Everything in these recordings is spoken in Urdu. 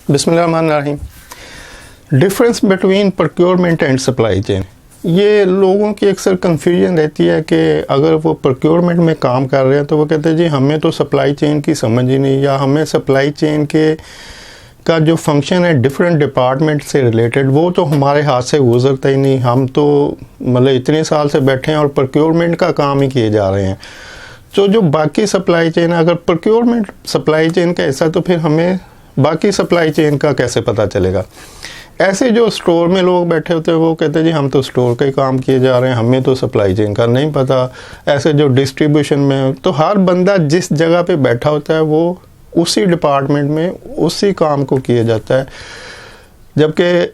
بسم اللہ الرحمن الرحیم. Difference between procurement and supply chain. یہ لوگوں کی اکثر کنفیوژن رہتی ہے کہ اگر وہ پروکیورمنٹ میں کام کر رہے ہیں تو وہ کہتے ہیں جی ہمیں تو سپلائی چین کی سمجھ ہی نہیں، یا ہمیں سپلائی چین کا جو فنکشن ہے ڈفرینٹ ڈپارٹمنٹ سے ریلیٹڈ وہ تو ہمارے ہاتھ سے گزرتا ہی نہیں، ہم تو مطلب اتنے سال سے بیٹھے ہیں اور پروکیورمنٹ کا کام ہی کیے جا رہے ہیں. تو جو باقی سپلائی چین ہے، اگر پروکیورمنٹ سپلائی چین کا حصہ تو پھر ہمیں باقی سپلائی چین کا کیسے پتہ چلے گا؟ ایسے جو سٹور میں لوگ بیٹھے ہوتے ہیں وہ کہتے ہیں جی ہم تو سٹور کا ہی کام کیے جا رہے ہیں، ہمیں تو سپلائی چین کا نہیں پتہ. ایسے جو ڈسٹریبیوشن میں، تو ہر بندہ جس جگہ پہ بیٹھا ہوتا ہے وہ اسی ڈپارٹمنٹ میں اسی کام کو کیا جاتا ہے. جبکہ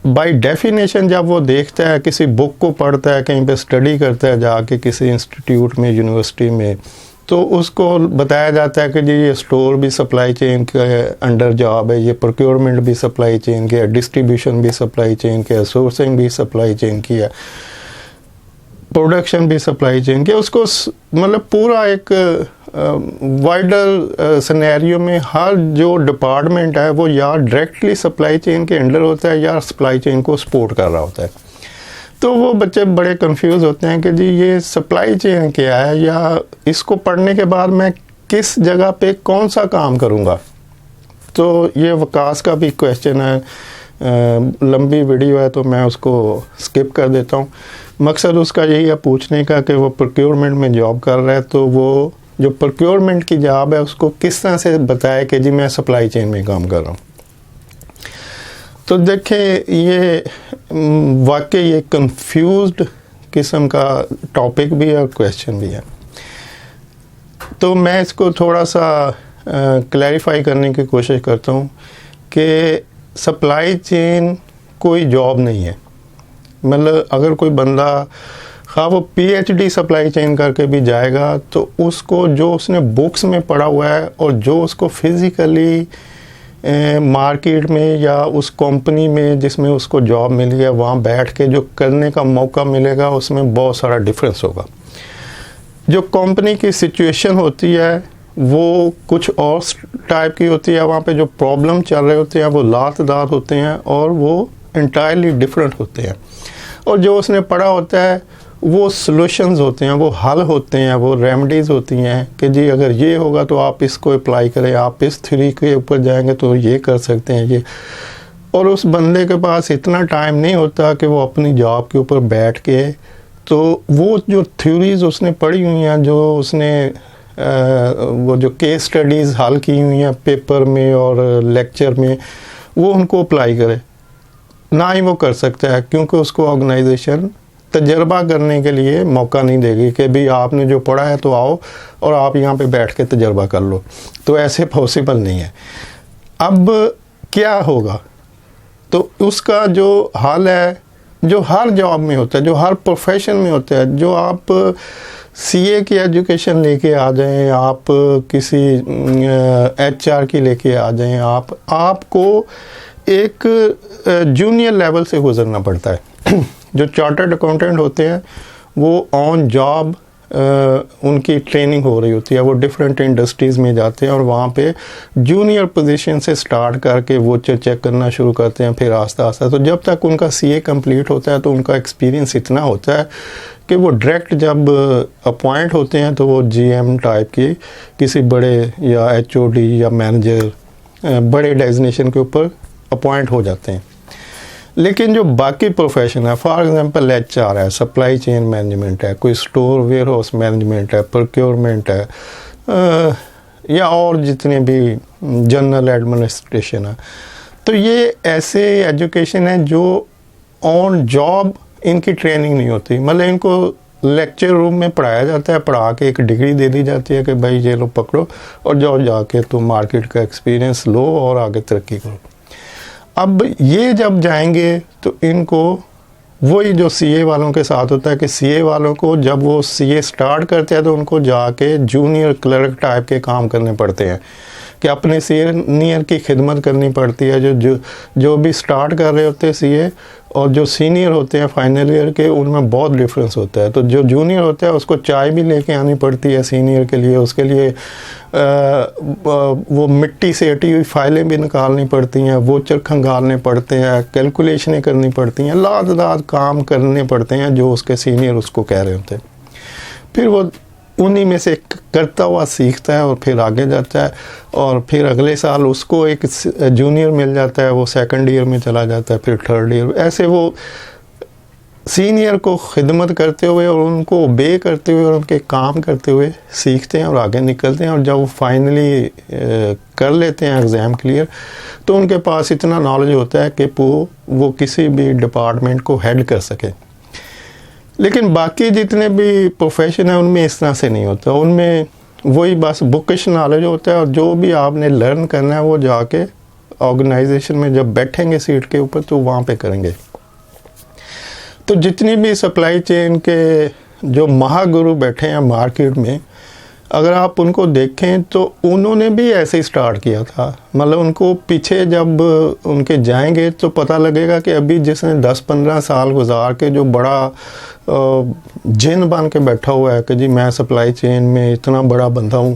بائی ڈیفینیشن جب وہ دیکھتا ہے، کسی بک کو پڑھتا ہے، کہیں پہ اسٹڈی کرتا ہے جا کے کسی انسٹیٹیوٹ میں، یونیورسٹی میں، تو اس کو بتایا جاتا ہے کہ جی یہ سٹور بھی سپلائی چین کے انڈر جاب ہے، یہ پروکیورمنٹ بھی سپلائی چین کی ہے، ڈسٹریبیوشن بھی سپلائی چین کی ہے، سورسنگ بھی سپلائی چین کی ہے، پروڈکشن بھی سپلائی چین کی ہے. اس کو مطلب پورا ایک وائڈر سینیریو میں ہر جو ڈپارٹمنٹ ہے وہ یا ڈائریکٹلی سپلائی چین کے انڈر ہوتا ہے یا سپلائی چین کو سپورٹ کر رہا ہوتا ہے. تو وہ بچے بڑے کنفیوز ہوتے ہیں کہ جی یہ سپلائی چین کیا ہے، یا اس کو پڑھنے کے بعد میں کس جگہ پہ کون سا کام کروں گا. تو یہ وکاس کا بھی کویشچن ہے، لمبی ویڈیو ہے تو میں اس کو سکپ کر دیتا ہوں. مقصد اس کا یہی ہے پوچھنے کا کہ وہ پروکیورمنٹ میں جاب کر رہا ہے تو وہ جو پروکیورمنٹ کی جاب ہے اس کو کس طرح سے بتائے کہ جی میں سپلائی چین میں کام کر رہا ہوں. تو دیکھیں یہ واقعی ایک کنفیوزڈ قسم کا ٹاپک بھی ہے اور کویشچن بھی ہے. تو میں اس کو تھوڑا سا کلیریفائی کرنے کی کوشش کرتا ہوں کہ سپلائی چین کوئی جاب نہیں ہے. مطلب اگر کوئی بندہ خواہ وہ P H D supply chain کر کے بھی جائے گا تو اس کو جو اس نے بکس میں پڑھا ہوا ہے اور جو اس کو فزیکلی مارکیٹ میں یا اس کمپنی میں جس میں اس کو جاب ملی ہے وہاں بیٹھ کے جو کرنے کا موقع ملے گا اس میں بہت سارا ڈفرینس ہوگا. جو کمپنی کی سچویشن ہوتی ہے وہ کچھ اور ٹائپ کی ہوتی ہے، وہاں پہ جو پرابلم چل رہے ہوتے ہیں وہ لاتعداد ہوتے ہیں اور وہ انٹائرلی ڈفرینٹ ہوتے ہیں. اور جو اس نے پڑھا ہوتا ہے وہ سلوشنز ہوتے ہیں، وہ حل ہوتے ہیں، وہ ریمیڈیز ہوتی ہیں کہ جی اگر یہ ہوگا تو آپ اس کو اپلائی کریں، آپ اس تھیوری کے اوپر جائیں گے تو یہ کر سکتے ہیں یہ. اور اس بندے کے پاس اتنا ٹائم نہیں ہوتا کہ وہ اپنی جاب کے اوپر بیٹھ کے تو وہ جو تھیوریز اس نے پڑھی ہوئی ہیں، جو اس نے وہ جو کیس سٹڈیز حل کی ہوئی ہیں پیپر میں اور لیکچر میں، وہ ان کو اپلائی کرے. نہ ہی وہ کر سکتا ہے کیونکہ اس کو آرگنائزیشن تجربہ کرنے کے لیے موقع نہیں دے گی کہ بھی آپ نے جو پڑھا ہے تو آؤ اور آپ یہاں پہ بیٹھ کے تجربہ کر لو. تو ایسے پاسبل نہیں ہے. اب کیا ہوگا؟ تو اس کا جو حل ہے جو ہر جاب میں ہوتا ہے، جو ہر پروفیشن میں ہوتا ہے، جو آپ سی اے کی ایجوکیشن لے کے آ جائیں، آپ کسی ایچ آر کی لے کے آ جائیں، آپ کو ایک جونیئر لیول سے گزرنا پڑتا ہے. جو چارٹرڈ اکاؤنٹنٹ ہوتے ہیں وہ آن جاب ان کی ٹریننگ ہو رہی ہوتی ہے، وہ ڈفرینٹ انڈسٹریز میں جاتے ہیں اور وہاں پہ جونیئر پوزیشن سے سٹارٹ کر کے وہ چیک کرنا شروع کرتے ہیں، پھر آہستہ آہستہ. تو جب تک ان کا سی اے کمپلیٹ ہوتا ہے تو ان کا ایکسپیرینس اتنا ہوتا ہے کہ وہ ڈائریکٹ جب اپوائنٹ ہوتے ہیں تو وہ جی ایم ٹائپ کی کسی بڑے یا ایچ او ڈی یا مینیجر بڑے ڈیزنیشن کے اوپر اپوائنٹ ہو جاتے ہیں. لیکن جو باقی پروفیشن ہے، فار ایگزامپل ایچ آر ہے، سپلائی چین مینجمنٹ ہے، کوئی سٹور ویئر ہاؤس مینجمنٹ ہے، پروکیورمنٹ ہے، یا اور جتنے بھی جنرل ایڈمنسٹریشن ہے، تو یہ ایسے ایجوکیشن ہے جو آن جاب ان کی ٹریننگ نہیں ہوتی. مطلب ان کو لیکچر روم میں پڑھایا جاتا ہے، پڑھا کے ایک ڈگری دے دی جاتی ہے کہ بھائی یہ لو پکڑو اور جاؤ جا کے تم مارکیٹ کا ایکسپیرینس لو اور آگے ترقی کرو. اب یہ جب جائیں گے تو ان کو وہی جو سی اے والوں کے ساتھ ہوتا ہے کہ سی اے والوں کو جب وہ سی اے سٹارٹ کرتے ہیں تو ان کو جا کے جونیئر کلرک ٹائپ کے کام کرنے پڑتے ہیں کہ اپنے سینئر کی خدمت کرنی پڑتی ہے. جو بھی سٹارٹ کر رہے ہوتے ہیں سی اے اور جو سینئر ہوتے ہیں فائنل ایئر کے, ان میں بہت ڈفرینس ہوتا ہے. تو جو جونیئر ہوتا ہے اس کو چائے بھی لے کے آنی پڑتی ہے سینئر کے لیے, اس کے لیے وہ مٹی سے اٹی ہوئی فائلیں بھی نکالنی پڑتی ہیں, ووچر کھنگالنے پڑتے ہیں, کیلکولیشنیں کرنی پڑتی ہیں, لاد کام کرنے پڑتے ہیں جو اس کے سینئر اس کو کہہ رہے ہوتے ہیں. پھر وہ انہی میں سے کرتا ہوا سیکھتا ہے اور پھر آگے جاتا ہے, اور پھر اگلے سال اس کو ایک جونیئر مل جاتا ہے, وہ سیکنڈ ایئر میں چلا جاتا ہے, پھر تھرڈ ایئر. ایسے وہ سینئر کو خدمت کرتے ہوئے اور ان کو اوبے کرتے ہوئے اور ان کے کام کرتے ہوئے سیکھتے ہیں اور آگے نکلتے ہیں. اور جب وہ فائنلی کر لیتے ہیں ایگزام کلیئر, تو ان کے پاس اتنا نالج ہوتا ہے کہ وہ کسی بھی ڈپارٹمنٹ کو ہیڈ کر سکے. لیکن باقی جتنے بھی پروفیشن ہیں ان میں اس طرح سے نہیں ہوتا. ان میں وہی بس بکش نالج ہوتا ہے, اور جو بھی آپ نے لرن کرنا ہے وہ جا کے آرگنائزیشن میں جب بیٹھیں گے سیٹ کے اوپر تو وہاں پہ کریں گے. تو جتنی بھی سپلائی چین کے جو مہا گرو بیٹھے ہیں مارکیٹ میں, اگر آپ ان کو دیکھیں تو انہوں نے بھی ایسے ہی سٹارٹ کیا تھا. مطلب ان کو پیچھے جب ان کے جائیں گے تو پتہ لگے گا کہ ابھی جس نے 10-15 سال گزار کے جو بڑا جن بن کے بیٹھا ہوا ہے کہ جی میں سپلائی چین میں اتنا بڑا بندہ ہوں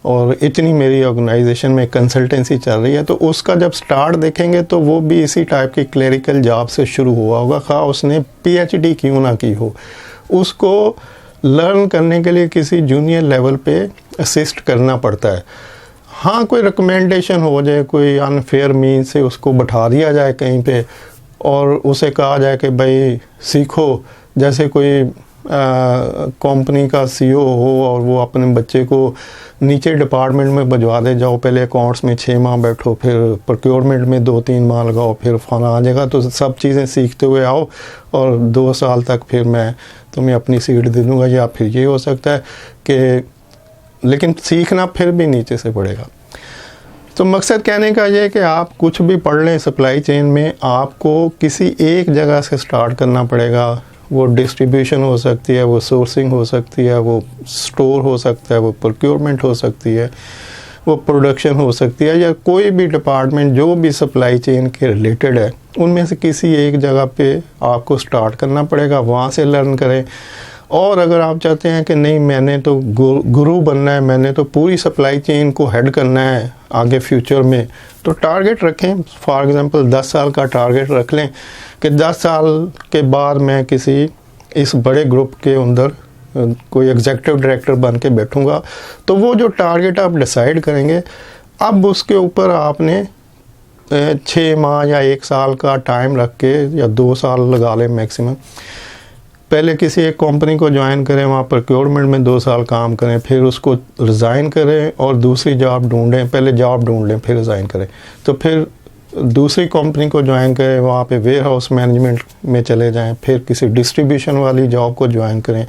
اور اتنی میری آرگنائزیشن میں کنسلٹنسی چل رہی ہے, تو اس کا جب سٹارٹ دیکھیں گے تو وہ بھی اسی ٹائپ کی کلیریکل جاب سے شروع ہوا ہوگا, خواہ اس نے پی ایچ ڈی کیوں نہ کی ہو. اس کو لرن کرنے کے لیے کسی جونیئر لیول پہ اسسٹ کرنا پڑتا ہے. ہاں کوئی ریکمینڈیشن ہو جائے, کوئی انفیئر مین سے اس کو بٹھا دیا جائے کہیں پہ اور اسے کہا جائے کہ بھائی سیکھو, جیسے کوئی کمپنی کا سی او ہو اور وہ اپنے بچے کو نیچے ڈپارٹمنٹ میں بھجوا دے, جاؤ پہلے اکاؤنٹس میں 6 ماہ بیٹھو, پھر پروکیورمنٹ میں 2-3 ماہ لگاؤ, پھر فلاں جگہ تو سب چیزیں سیکھتے ہوئے آؤ اور 2 سال تک پھر میں تمہیں اپنی سیٹ دے دوں گا. یا پھر یہ ہو سکتا ہے کہ لیکن سیکھنا پھر بھی نیچے سے پڑے گا. تو مقصد کہنے کا یہ ہے کہ آپ کچھ بھی پڑھ لیں سپلائی چین میں, آپ کو کسی ایک جگہ سے سٹارٹ کرنا پڑے گا. وہ ڈسٹریبیوشن ہو سکتی ہے, وہ سورسنگ ہو سکتی ہے, وہ سٹور ہو سکتا ہے, وہ پروکیورمنٹ ہو سکتی ہے, وہ پروڈکشن ہو سکتی ہے, یا کوئی بھی ڈپارٹمنٹ جو بھی سپلائی چین کے ریلیٹڈ ہے ان میں سے کسی ایک جگہ پہ آپ کو سٹارٹ کرنا پڑے گا, وہاں سے لرن کریں. اور اگر آپ چاہتے ہیں کہ نہیں میں نے تو گرو بننا ہے, میں نے تو پوری سپلائی چین کو ہیڈ کرنا ہے آگے فیوچر میں, تو ٹارگٹ رکھیں. فار ایگزامپل 10 سال کا ٹارگٹ رکھ لیں کہ 10 سال کے بعد میں کسی اس بڑے گروپ کے اندر کوئی ایگزیکٹو ڈائریکٹر بن کے بیٹھوں گا. تو وہ جو ٹارگٹ آپ ڈیسائیڈ کریں گے, اب اس کے اوپر آپ نے 6 ماہ یا 1 سال کا ٹائم رکھ کے یا 2 سال لگا لیں میکسیمم. پہلے کسی ایک کمپنی کو جوائن کریں, وہاں پروکیورمنٹ میں 2 سال کام کریں, پھر اس کو ریزائن کریں اور دوسری جاب ڈھونڈیں. پہلے جاب ڈھونڈ لیں پھر ریزائن کریں, تو پھر دوسری کمپنی کو جوائن کریں, وہاں پہ ویئر ہاؤس مینجمنٹ میں چلے جائیں, پھر کسی ڈسٹریبیوشن والی جاب کو جوائن کریں,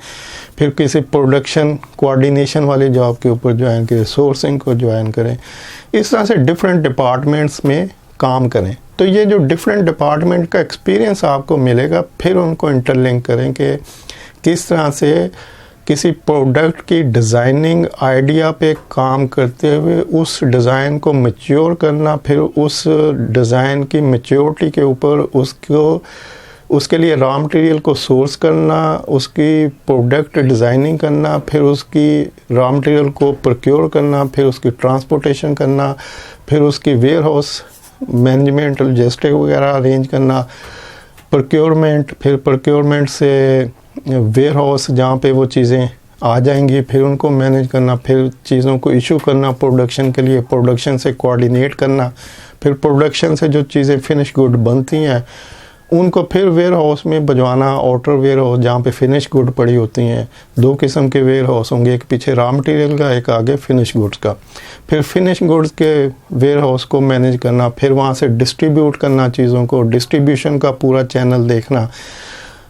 پھر کسی پروڈکشن کوآرڈینیشن والی جاب کے اوپر جوائن کریں, سورسنگ کو جوائن کریں. اس طرح سے ڈفرینٹ ڈپارٹمنٹس میں کام کریں. تو یہ جو ڈفرینٹ ڈپارٹمنٹ کا ایکسپیرینس آپ کو ملے گا, پھر ان کو انٹر لنک کریں کہ کس طرح سے کسی پروڈکٹ کی ڈیزائننگ آئیڈیا پہ کام کرتے ہوئے اس ڈیزائن کو میچیور کرنا, پھر اس ڈیزائن کی میچیورٹی کے اوپر اس کے لیے را مٹیریل کو سورس کرنا, اس کی پروڈکٹ ڈیزائننگ کرنا, پھر اس کی را مٹیریل کو پروکیور کرنا, پھر اس کی ٹرانسپورٹیشن کرنا, پھر اس کی ویئر ہاؤس مینجمنٹ لاجسٹک وغیرہ ارینج کرنا, پروکیورمنٹ, پھر پروکیورمنٹ سے ویئر ہاؤس جہاں پہ وہ چیزیں آ جائیں گی پھر ان کو مینیج کرنا, پھر چیزوں کو ایشو کرنا پروڈکشن کے لیے, پروڈکشن سے کوآرڈینیٹ کرنا, پھر پروڈکشن سے جو چیزیں فنش گڈ بنتی ہیں ان کو پھر ویئر ہاؤس میں بھجوانا, آؤٹر ویئر ہاؤس جہاں پہ فنش گڈ پڑی ہوتی ہیں. 2 قسم کے ویئر ہاؤس ہوں گے, ایک پیچھے را مٹیریل کا, ایک آگے فنش گڈس کا. پھر فنش گڈس کے ویئر ہاؤس کو مینیج کرنا, پھر وہاں سے ڈسٹریبیوٹ کرنا چیزوں کو, ڈسٹریبیوشن کا پورا چینل دیکھنا,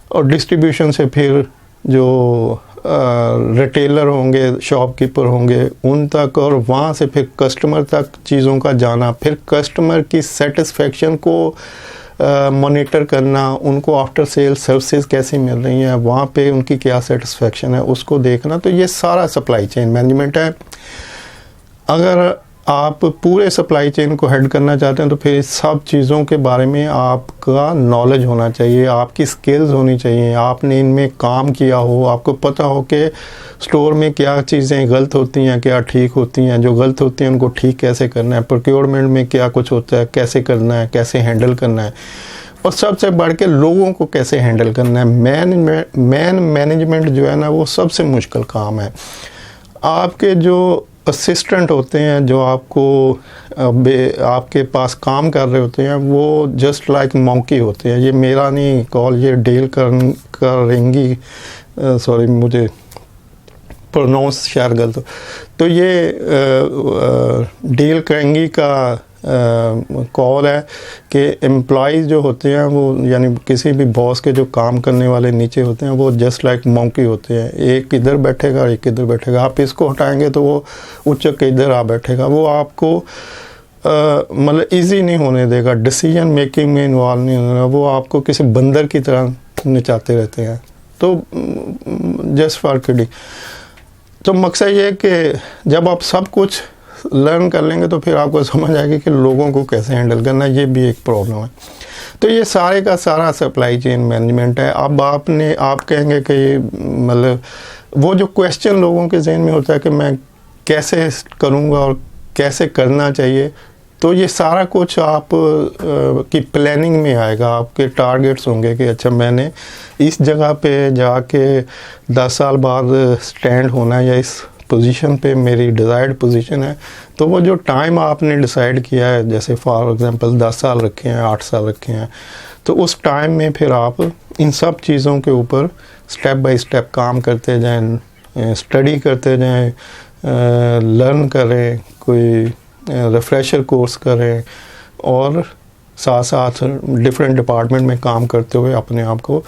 اور ڈسٹریبیوشن سے پھر جو ریٹیلر ہوں گے, شاپ کیپر ہوں گے ان تک, اور وہاں سے پھر کسٹمر تک چیزوں کا جانا, پھر کسٹمر کی سیٹسفیکشن کو مانیٹر کرنا, ان کو آفٹر سیل سروسز کیسی مل رہی ہیں, وہاں پہ ان کی کیا سیٹسفیکشن ہے اس کو دیکھنا. تو یہ سارا سپلائی چین مینجمنٹ ہے. اگر آپ پورے سپلائی چین کو ہیڈ کرنا چاہتے ہیں تو پھر اس سب چیزوں کے بارے میں آپ کا نالج ہونا چاہیے، آپ کی سکلز ہونی چاہیے، آپ نے ان میں کام کیا ہو، آپ کو پتہ ہو کہ سٹور میں کیا چیزیں غلط ہوتی ہیں، کیا ٹھیک ہوتی ہیں، جو غلط ہوتی ہیں ان کو ٹھیک کیسے کرنا ہے، پروکیورمنٹ میں کیا کچھ ہوتا ہے، کیسے کرنا ہے، کیسے ہینڈل کرنا ہے، اور سب سے بڑھ کے لوگوں کو کیسے ہینڈل کرنا ہے۔ مین مینجمنٹ جو ہے نا وہ سب سے مشکل کام ہے۔ آپ کے جو اسسٹنٹ ہوتے ہیں، جو آپ کو آپ کے پاس کام کر رہے ہوتے ہیں، وہ جسٹ لائک مونکی ہوتے ہیں۔ یہ میرا نہیں کال، یہ ڈیل کرنگی، سوری مجھے پروناؤنس شاید غلط ہو، تو یہ ڈیل کرنگی کا کال ہے کہ امپلائیز جو ہوتے ہیں وہ یعنی کسی بھی باس کے جو کام کرنے والے نیچے ہوتے ہیں وہ جسٹ لائک مونکی ہوتے ہیں، ایک ادھر بیٹھے گا ایک ادھر بیٹھے گا، آپ اس کو ہٹائیں گے تو وہ اچک کے ادھر آ بیٹھے گا، وہ آپ کو مطلب ایزی نہیں ہونے دے گا، ڈیسیجن میکنگ میں انوالو نہیں ہونے گا، وہ آپ کو کسی بندر کی طرح نچاتے رہتے ہیں۔ تو جسٹ فار کڈنگ، تو مقصد یہ ہے کہ جب آپ سب کچھ لرن کر لیں گے تو پھر آپ کو سمجھ آئے گی کہ لوگوں کو کیسے ہینڈل کرنا ہے، یہ بھی ایک پرابلم ہے۔ تو یہ سارے کا سارا سپلائی چین مینجمنٹ ہے۔ اب آپ کہیں گے کہ یہ مطلب وہ جو کویسچن لوگوں کے ذہن میں ہوتا ہے کہ میں کیسے کروں گا اور کیسے کرنا چاہیے، تو یہ سارا کچھ آپ کی پلاننگ میں آئے گا، آپ کے ٹارگیٹس ہوں گے کہ اچھا میں نے اس جگہ پہ جا کے 10 سال بعد سٹینڈ ہونا ہے، یا اس پوزیشن پہ میری ڈیزائرڈ پوزیشن ہے، تو وہ جو ٹائم آپ نے ڈیسائیڈ کیا ہے، جیسے فار ایگزامپل 10 سال رکھے ہیں، 8 سال رکھے ہیں، تو اس ٹائم میں پھر آپ ان سب چیزوں کے اوپر سٹیپ بائی سٹیپ کام کرتے جائیں، اسٹڈی کرتے جائیں، لرن کریں، کوئی ریفریشر کورس کریں، اور ساتھ ساتھ ڈفرینٹ ڈپارٹمنٹ میں کام کرتے ہوئے اپنے آپ کو،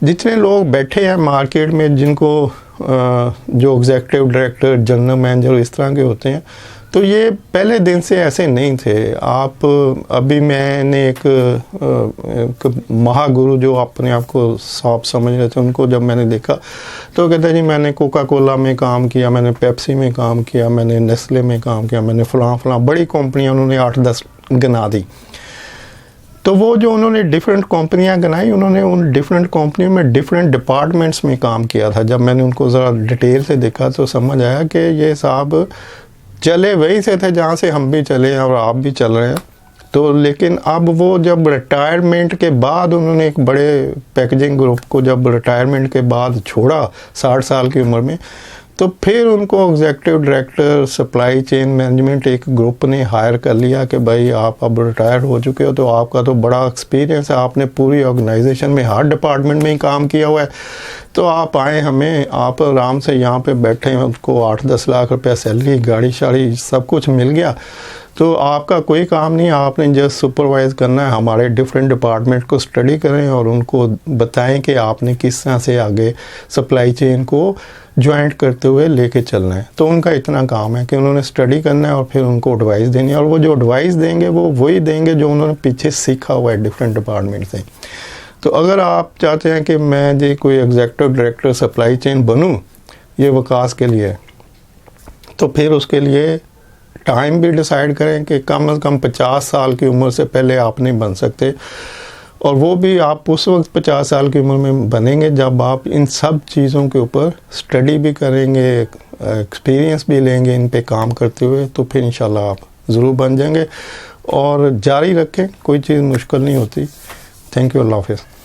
جتنے لوگ بیٹھے ہیں مارکیٹ میں جن کو جو ایگزیکٹو ڈائریکٹر، جنرل مینیجر اس طرح کے ہوتے ہیں، تو یہ پہلے دن سے ایسے نہیں تھے۔ آپ ابھی میں نے ایک مہا گرو جو اپنے آپ کو صاحب سمجھ رہے تھے، ان کو جب میں نے دیکھا تو کہتے ہیں جی میں نے کوکا کولا میں کام کیا، میں نے پیپسی میں کام کیا، میں نے نیسلے میں کام کیا، میں نے فلاں بڑی کمپنیاں انہوں نے 8-10 گنا دی۔ تو وہ جو انہوں نے ڈفرینٹ کمپنیاں گنائی، انہوں نے ان ڈفرینٹ کمپنیوں میں ڈفرینٹ ڈپارٹمنٹس میں کام کیا تھا۔ جب میں نے ان کو ذرا ڈیٹیل سے دیکھا تو سمجھ آیا کہ یہ صاحب چلے وہی سے تھے جہاں سے ہم بھی چلے ہیں اور آپ بھی چل رہے ہیں۔ تو لیکن اب وہ جب ریٹائرمنٹ کے بعد انہوں نے ایک بڑے پیکیجنگ گروپ کو جب ریٹائرمنٹ کے بعد چھوڑا 60 سال کی عمر میں، تو پھر ان کو executive director supply chain management ایک گروپ نے ہائر کر لیا کہ بھائی آپ اب ریٹائر ہو چکے ہو، تو آپ کا تو بڑا ایکسپیرینس ہے، آپ نے پوری آرگنائزیشن میں ہر ڈپارٹمنٹ میں ہی کام کیا ہوا ہے، تو آپ آئیں، ہمیں آپ آرام سے یہاں پہ بیٹھے ہیں، اس کو 8-10 لاکھ روپے سیلری، گاڑی شاڑی سب کچھ مل گیا، تو آپ کا کوئی کام نہیں، آپ نے جسٹ سپروائز کرنا ہے، ہمارے ڈفرینٹ ڈپارٹمنٹ کو اسٹڈی کریں اور ان کو بتائیں کہ آپ نے کس طرح سے آگے سپلائی چین کو جوائنٹ کرتے ہوئے لے کے چلنا ہے۔ تو ان کا اتنا کام ہے کہ انہوں نے اسٹڈی کرنا ہے اور پھر ان کو ایڈوائس دینی ہے، اور وہ جو ایڈوائس دیں گے وہ وہی دیں گے جو انہوں نے پیچھے سیکھا ہوا ہے ڈفرینٹ ڈپارٹمنٹ سے۔ تو اگر آپ چاہتے ہیں کہ میں جی کوئی ایگزیکٹو ڈائریکٹر سپلائی چین بنوں، یہ وکاس کے لیے، تو پھر اس کے لیے ٹائم بھی ڈیسائیڈ کریں کہ کم از کم 50 سال کی عمر سے پہلے آپ نہیں بن سکتے، اور وہ بھی آپ اس وقت 50 سال کی عمر میں بنیں گے جب آپ ان سب چیزوں کے اوپر اسٹڈی بھی کریں گے، ایکسپیرینس بھی لیں گے ان پہ کام کرتے ہوئے، تو پھر انشاءاللہ آپ ضرور بن جائیں گے۔ اور جاری رکھیں، کوئی چیز مشکل نہیں ہوتی۔ تھینک یو، اللہ حافظ۔